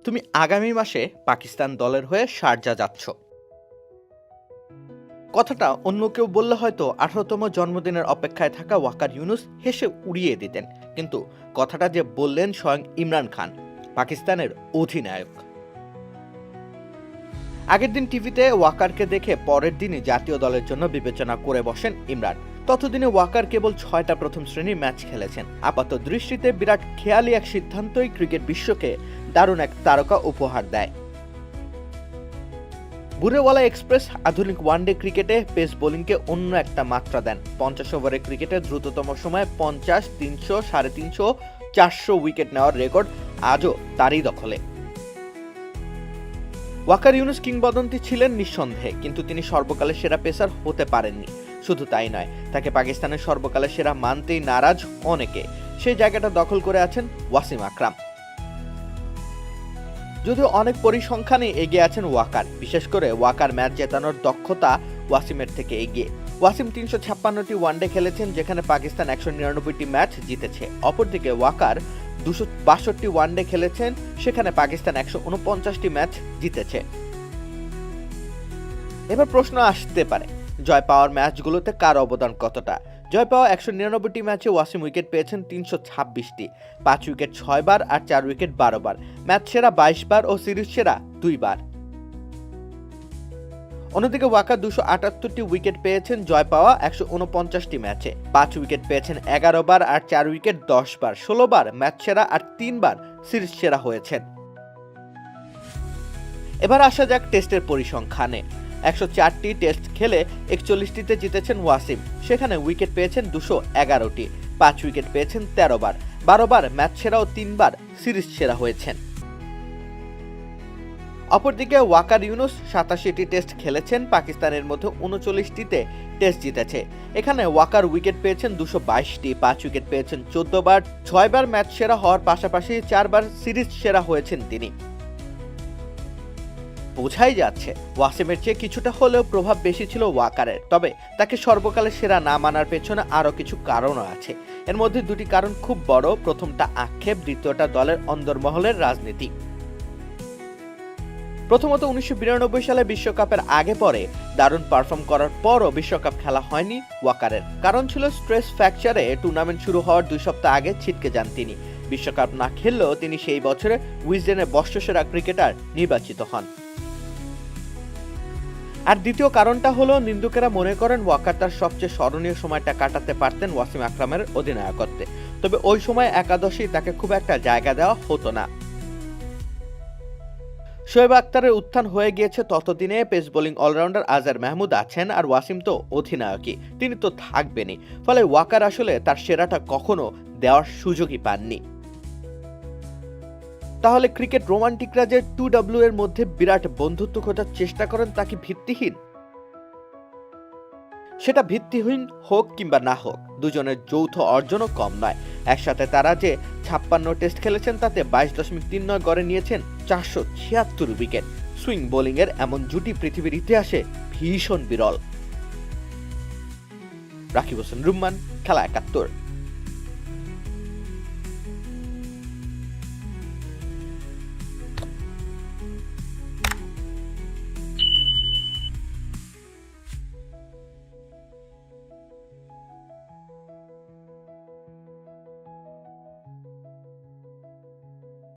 তুমি আগামী মাসে পাকিস্তান দলের হয়ে শারজা যাচ্ছ। কথাটা অন্য কেউ বললে হয়তো 18তম জন্মদিনের অপেক্ষায় থাকা ওয়াকার ইউনুস হেসে উড়িয়ে দিতেন, কিন্তু কথাটা যে বললেন স্বয়ং ইমরান খান, পাকিস্তানের অধিনায়ক। আগের দিন টিভিতে ওয়াকারকে দেখে পরের দিনই জাতীয় দলের জন্য বিবেচনা করে বসেন ইমরান। ততদিনে ওয়াকার কেবল 6টা প্রথম শ্রেণীর ম্যাচ খেলেছেন। আপাত দৃষ্টিতে বিরাট খেয়ালি এক সিদ্ধান্তই ক্রিকেট বিশ্বকে দারুণ এক তারকা উপহার দেয়। বুরেওয়ালা এক্সপ্রেস আধুনিক ওয়ানডে ক্রিকেটে পেস বোলিংকে অন্য একটা মাত্রা দেন। 50 ওভারের ক্রিকেটে দ্রুততম সময়ে 50, 300, 350, 400 উইকেট নেওয়ার রেকর্ড আজও তারই দখলে। ওয়াকার ইউনুস কিংবদন্তি ছিলেন নিঃসন্দেহে, কিন্তু তিনি সর্বকালের সেরা পেসার হতে পারেননি। শুধু তাই নয়, তাকে পাকিস্তানের সর্বকালের সেরা মানতেই নারাজ অনেকে। সেই জায়গাটা দখল করে আছেন ওয়াসিম আকরাম। যদিও অনেক পরিসংখ্যানে এগিয়ে আছেন ওয়াকার, বিশেষ করে ওয়াকার ম্যাচ জেতানোর দক্ষতা ওয়াসিমের থেকে এগিয়ে। ওয়াসিম 356টি ওয়ানডে খেলেছেন, যেখানে পাকিস্তান 199টি ম্যাচ জিতেছে। অপরদিকে ওয়াকার 262টি ওয়ানডে খেলেছেন, সেখানে পাকিস্তান 149টি ম্যাচ জিতেছে। এবার প্রশ্ন আসতে পারে, জয় পাওয়ার ম্যাচগুলোতে কার অবদান কতটা? জয় পাওয়া 199টি ম্যাচে ওয়াসিম উইকেট পেয়েছেন 326টি, 5 উইকেট 6 বার আর 4 উইকেট 12 বার, ম্যাচ সেরা 22 বার ও সিরিজ সেরা 2 বার। অন্যদিকে ওয়াকার 278টি উইকেট পেয়েছেন জয় পাওয়া 149টি ম্যাচে, 5 উইকেট পেয়েছেন 11 বার আর 4 উইকেট 10 বার, 16 বার ম্যাচ সেরা আর 3 বার সিরিজ সেরা হয়েছেন। এবার আসা যাক টেস্টের পরিসংখ্যানে। 104টি টেস্ট খেলে 41টিতে জিতেছেন ওয়াসিম, সেখানে উইকেট পেয়েছেন 211টি, 5 উইকেট পেয়েছেন 13 বার, 12 বার ম্যাচ সেরা ও 3 বার সিরিজ সেরা হয়েছেন। অপরদিকে ওয়াকার ইউনুস 87টি টেস্ট খেলেছেন, পাকিস্তানের মধ্যে 39টিতে টেস্ট জিতেছে। এখানে ওয়াকার উইকেট পেয়েছেন 222টি, 5 উইকেট পেয়েছেন 14 বার, 6 বার ম্যাচ সেরা হওয়ার পাশাপাশি 4 বার সিরিজ সেরা হয়েছেন তিনি। বোঝাই যাচ্ছে ওয়াসিমের চেয়ে কিছুটা হলেও প্রভাব বেশি ছিল ওয়াকারের, তবে তাকে সর্বকালের সেরা না মানার পেছনে আরও কিছু কারণও আছে। এর মধ্যে দুটি কারণ খুব বড়। প্রথমটা আক্ষেপ, দ্বিতীয়টা দলের অন্দরমহলের রাজনীতি। প্রথমত 1992 সালে বিশ্বকাপের আগে পরে দারুণ পারফর্ম করার পরও বিশ্বকাপ খেলা হয়নি ওয়াকারের। কারণ ছিল স্ট্রেস ফ্র্যাকচারে টুর্নামেন্ট শুরু হওয়ার 2 সপ্তাহ আগে ছিটকে যান তিনি। বিশ্বকাপ না খেললেও তিনি সেই বছরে উইজডেনের বর্ষসেরা ক্রিকেটার নির্বাচিত হন। আর দ্বিতীয় কারণটা হলো, নিন্দুকেরা মনে করেন ওয়াকার তার সবচেয়ে স্মরণীয় সময়টা কাটাতে পারতেন ওয়াসিম আকরামের অধিনায়কত্বে, তবে ওই সময় একাদশেই তাকে খুব একটা জায়গা দেওয়া হতো না। শোয়েব আখতারের উত্থান হয়ে গিয়েছে ততদিনে পেস বোলিং অলরাউন্ডার আজহার মাহমুদ আছেন, আর ওয়াসিম তো অধিনায়কই, তিনি তো থাকবেনই। ফলে ওয়াকার আসলে তার সেরাটা কখনো দেওয়ার সুযোগই পাননি। তাহলে ক্রিকেট রোমান্টিকরা যে 2W এর মধ্যে বিরাট বন্ধুত্ব খোঁজার চেষ্টা করেন, তা কি ভিত্তিহীন? সেটা ভিত্তিহীন হোক কিংবা না হোক, দুজনের যৌথ অর্জনও কম নয়। একসাথে তারা যে 56 টেস্ট খেলেছেন, তাতে 22.39 গড়ে নিয়েছেন 476 উইকেট। সুইং বোলিং এর এমন জুটি পৃথিবীর ইতিহাসে ভীষণ বিরল। রাকিব হোসেন রুম্মান, খেলা 71।